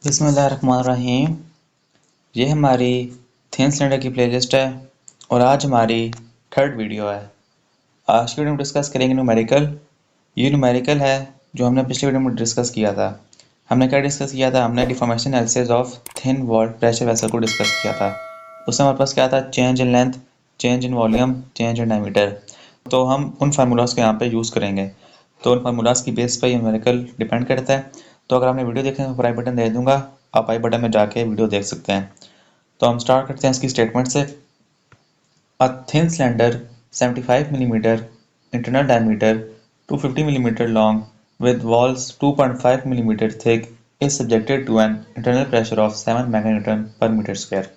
बिस्मिल्लाहिर्रहमानिर्रहीम। ये हमारी थिन सिलेंडर की प्लेलिस्ट है और आज हमारी थर्ड वीडियो है। आज की वीडियो में डिस्कस करेंगे न्यूमेरिकल। ये न्यूमेरिकल है जो हमने पिछली वीडियो में डिस्कस किया था। हमने क्या डिस्कस किया था? हमने deformation analysis of thin walled pressure vessel को डिस्कस किया था। उसमें हमारे पास क्या था? Change in length, change in volume, change in diameter. तो हम उन फार्मूलाज को यहाँ पे यूज़ करेंगे। तो उन फार्मूलाज की बेस पर ये न्यूमेरिकल डिपेंड करता है। तो अगर आपने वीडियो देखना है तो आई बटन दे दूंगा, आप आई बटन में जाके वीडियो देख सकते हैं। तो हम स्टार्ट करते हैं इसकी स्टेटमेंट से। A thin cylinder 75 millimetre internal diameter 250 millimetre long with walls 2.5 millimetre thick is subjected to an internal pressure of 7 meganewton per meter square.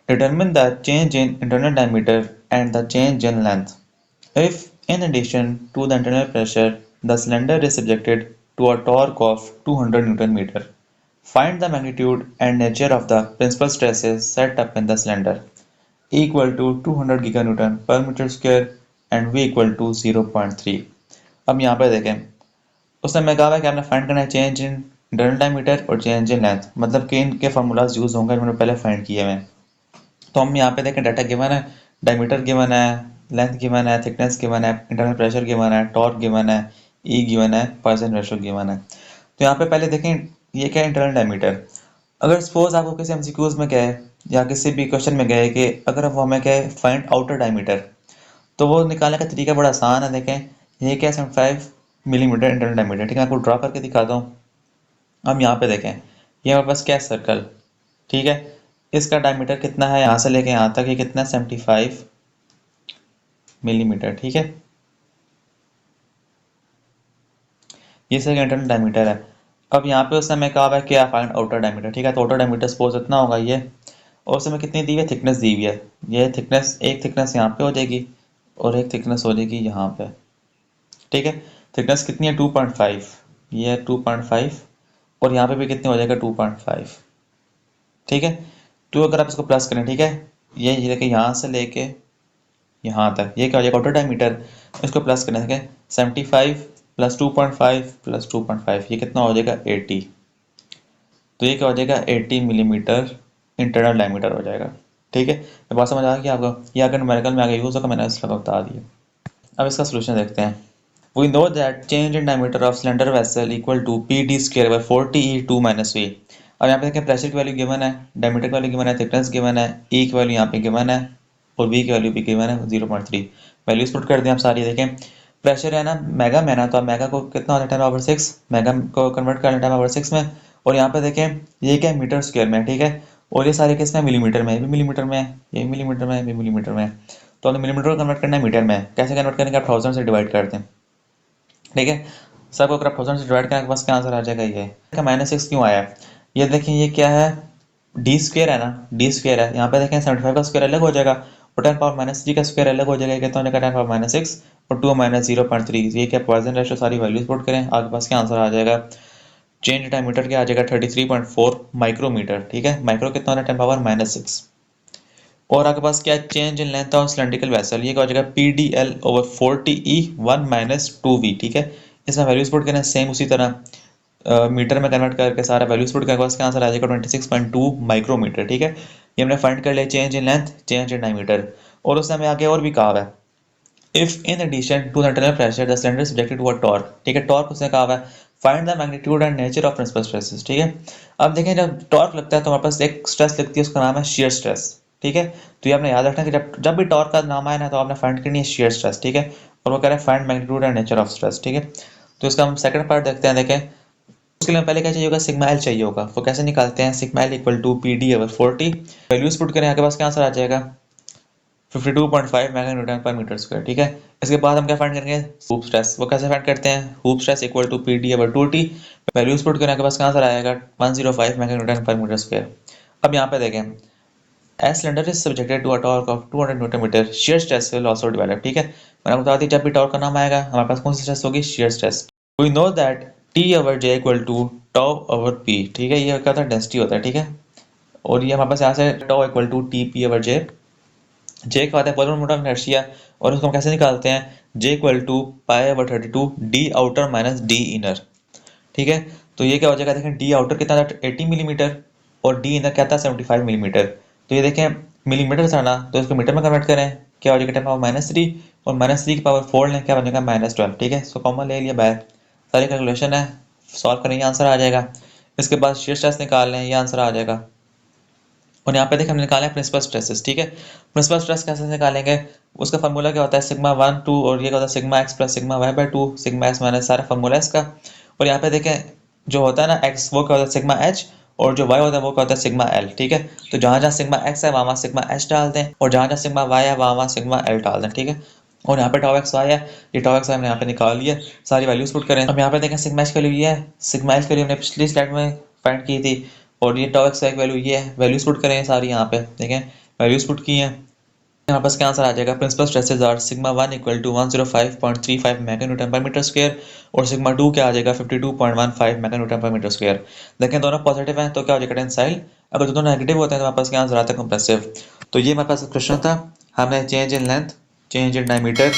Determine the change in internal diameter and the change in length. If, in addition to the internal pressure, the cylinder is subjected to a torque of 200 Newton meter, find the magnitude and nature of the principal stresses set up in the cylinder equal to 200 giganewton per meter square and V equal to 0.3। अब यहाँ पे देखें, उसने हमें कहा है कि आपने फाइंड करना है चेंज इन इंटरनल डायमीटर और चेंज इन लेंथ, मतलब कि इनके फार्मूलाज यूज होंगे, मैंने पहले फाइंड किए हुए। तो हम यहाँ पे देखें, डाटा गिवन है, डायमीटर गिवन है, लेंथ गिवन है, थिकनेस गिवन है, इंटरनल प्रेशर गिवन है, टॉर्क गिवन है, ई गिवन है, पॉइसन रेशियो गिवन है। तो यहाँ पे पहले देखें ये क्या है, इंटरनल डायमीटर। अगर सपोज आपको किसी एमसीक्यूज में कहे या किसी भी क्वेश्चन में गए कि अगर वो हमें कहे फाइंड आउटर डायमीटर, तो वो निकालने का तरीका बड़ा आसान है। देखें ये क्या है, 75 मिलीमीटर इंटरनल डायमीटर। ठीक है, आपको ड्रॉ करके दिखाता हूँ। अब यहाँ पे देखें, ये हमारे पास क्या है, सर्कल। ठीक है, इसका डायमीटर कितना है, यहाँ से लेके यहाँ तक ये कितना है, 75 मिलीमीटर। ठीक है, ये इसका इंटरनल डायमीटर है। अब यहाँ पे उसने हमें कहा है क्या, फाइंड आउटर डायमीटर। ठीक है, तो आउटर डायमीटर सपोज इतना होगा ये, और उसमें कितनी दी हुई है, थिकनेस दी हुई है। ये थिकनेस, एक थिकनेस यहाँ पे हो जाएगी और एक थिकनेस हो जाएगी यहाँ पे। ठीक है, थिकनेस कितनी है, 2.5, ये है 2.5, और यहाँ पे भी कितनी हो जाएगा, 2.5। ठीक है, तो अगर आप इसको प्लस करें, ठीक है, ये देखिए यहाँ से लेके यहाँ तक ये क्या हो जाएगा, आउटर डायमीटर। इसको प्लस करने से 75 प्लस 2.5 प्लस 2.5 ये कितना हो जाएगा, 80। तो ये क्या हो जाएगा, 80 मिलीमीटर इंटरनल डायमीटर हो जाएगा। ठीक है, तो बात समझ आ गई आपको? ये अगर न्यूमेरिकल में आगे यूज होगा, मैंने इसका बता दिया। अब इसका सोल्यूशन देखते हैं। We know that change in diameter of cylinder vessel equal to PD square by 40E2 minus V। अब यहाँ पे देखें, प्रेशर की वैल्यू गिवन है, डायमीटर की वैल्यू गिवन है, थिकनेस गिवन है, E की वैल्यू यहाँ पे गिवन है और V की वैल्यू भी गिवन है 0.3। वैल्यूज पुट कर दें आप सारी। देखें प्रेशर है ना मेगा में ना, तो आप मेगा को कितना होता है, 10⁻6, मेगा को कन्वर्ट कर लें 10⁻6 में। और यहाँ पे देखें ये क्या है, मीटर स्क्वायर में। ठीक है, और ये सारे किस में, मिलीमीटर में, ये भी मिलीमीटर में, ये मिलीमीटर में, ये भी मिलीमीटर में। तो हमने मिलीमीटर को कन्वर्ट करना है मीटर में। कैसे कन्वर्ट करेंगे, आप 1000 से डिवाइड कर दें। ठीक है, सबको अगर आप 1000 से डिवाइड करें बस क्या आंसर आ जाएगा। ये -6 क्यों आया, ये देखें ये क्या है, डी स्क्वेयर है ना, डी स्क्वेयर है। यहाँ पे देखें 75 का स्क्वायर अलग हो जाएगा और 10⁻³ का स्क्वायर अलग हो जाएगा। कितना हो जाएगा, 10⁻6 और 2 -0.3। ये क्या, पॉइसन रेशियो, सारी वैल्यूज पुट करें, आपके पास क्या आंसर आ जाएगा। चेंज डायमीटर क्या आ जाएगा, 33.4 माइक्रोमीटर। ठीक है, माइक्रो कितना होता है, 10⁻6। और आपके पास क्या, change in length of cylindrical vessel, ये क्या हो जाएगा, PDL/40E1 - 2V। ठीक है, इसमें वैल्यूज पुट करें सेम उसी तरह, मीटर में कन्वर्ट करके सारा वैल्यूज पुट करके बस क्या आंसर आ जाएगा, 26.2 माइक्रोमीटर। ठीक है, ये हमने फाइंड कर लिया change in length, change in diameter. और उसने हमें आगे और भी कहा है, if in addition to the internal pressure the cylinder subjected to a torque. ठीक है, टॉर्क उसने कहा है, find the magnitude and nature of principal stresses. ठीक है, अब देखें जब टॉर्क लगता है तो हमारे पास एक स्ट्रेस लगती है, उसका नाम है शियर स्ट्रेस। ठीक है, तो ये आपने याद रखना कि जब भी टॉर्क का नाम आए ना तो आपने फाइंड करनी है शियर स्ट्रेस। ठीक है, और वो कह रहे हैं find magnitude and nature of stress. ठीक है, तो इसका हम सेकंड पार्ट देखते हैं। देखें उसके लिए पहले क्या चाहिए होगा, सिग्मा एल चाहिए होगा। वो कैसे निकालते हैं, sigma L equal to PD/40। Values put करें, आपके पास क्या आंसर आ जाएगा, 52.5 मेगा न्यूटन पर मीटर स्क्वायर। ठीक है, इसके बाद हम क्या फाइंड करेंगे, हूप स्ट्रेस। वो कैसे फाइंड करते हैं, hoop stress equal to PD/2T। Values put करें, आपके पास क्या आंसर आएगा, 105 मेगा न्यूटन पर मीटर स्क्वायर। अब यहाँ पे देखें, as cylinder is subjected to a torque of 200 newton meter, shear stress will also develop. ठीक है, मैंने बता दी जब भी टॉर्क का नाम आएगा हमारे पास कौन सी स्ट्रेस होगी, shear stress. We know that T/J equal to τ/P। ठीक है, ये क्या होता है, डेंसिटी होता है। ठीक है, और ये हमारे पास यहाँ से τ इक्वल टू TP/J। जे क्या होता है, पॉलीमर मोड ऑफ इनर्शिया, और उसको हम कैसे निकालते हैं, J equal to π/32 D outer minus D inner. ठीक है, तो ये क्या हो जाएगा, देखें डी आउटर कितना था 80 मिलीमीटर और डी इनर क्या था 75 मिलीमीटर। तो ये देखें मिलीमीटर था ना, तो इसको मीटर में कन्वर्ट करें, क्या हो जाएगा 10⁻³ और -3 की पावर 4 लें, क्या बनेगा -12। ठीक है, इसको कॉमन ले लिया बाहर, सारी कैलकुलेशन है, सॉल्व करें, ये आंसर आ जाएगा। इसके बाद शीयर स्ट्रेस निकाल लें, ये आंसर आ जाएगा। और यहाँ पे देखिए हमने निकाला है प्रिंसिपल स्ट्रेसेस। ठीक है, प्रिंसिपल स्ट्रेस कैसे निकालेंगे, उसका फार्मूला क्या होता है σ1 2 और ये क्या होता है σx + σy/2 σx माइनस सारा फार्मूला है इसका। और यहाँ पे देखें जो होता है ना x वो क्या होता है σh और जो y होता है वो क्या होता है σl। ठीक है, तो जहाँ जहाँ σx है वहाँ σh डाल दें और जहाँ जहाँ σy है वहाँ σl डाल दें। ठीक है, और यहाँ पे τx y है, ये τx y हमने यहाँ पे निकाल लिया, सारी वैल्यूज पुट करें। अब यहाँ पे देखें σh की वैल्यू ये है, σh की वैल्यू हमने पिछली स्लाइड में फाइंड की थी और ये τx y की वैल्यू ये है, वैल्यूज पुट करें सारी यहाँ पे, देखें वैल्यूज पुट की हैं। हमारे पास क्या आंसर आ जाएगा, प्रिंसिपल स्ट्रेसेस आर σ1 = 105.35 MN/m² और σ2 क्या आ जाएगा 52.15 MN/m²। देखें दोनों पॉजिटिव हैं तो क्या हो जाएगा टेंसाइल, अगर दोनों नेगेटिव होते हैं तो हमारे पास क्या आंसर आता है कंप्रेसिव। तो ये हमारे पास क्वेश्चन था, हमने change in length, change in diameter,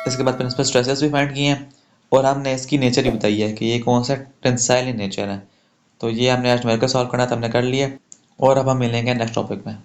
इसके बाद प्रिंसिपल स्ट्रेसेस भी फाइंड किए हैं और हमने इसकी नेचर ही बताई है कि ये कौन सा टेंसाइल इन नेचर है। तो ये हमने आज न्यूमेरिकल सॉल्व करना था, हमने कर लिया और अब हम मिलेंगे नेक्स्ट टॉपिक में।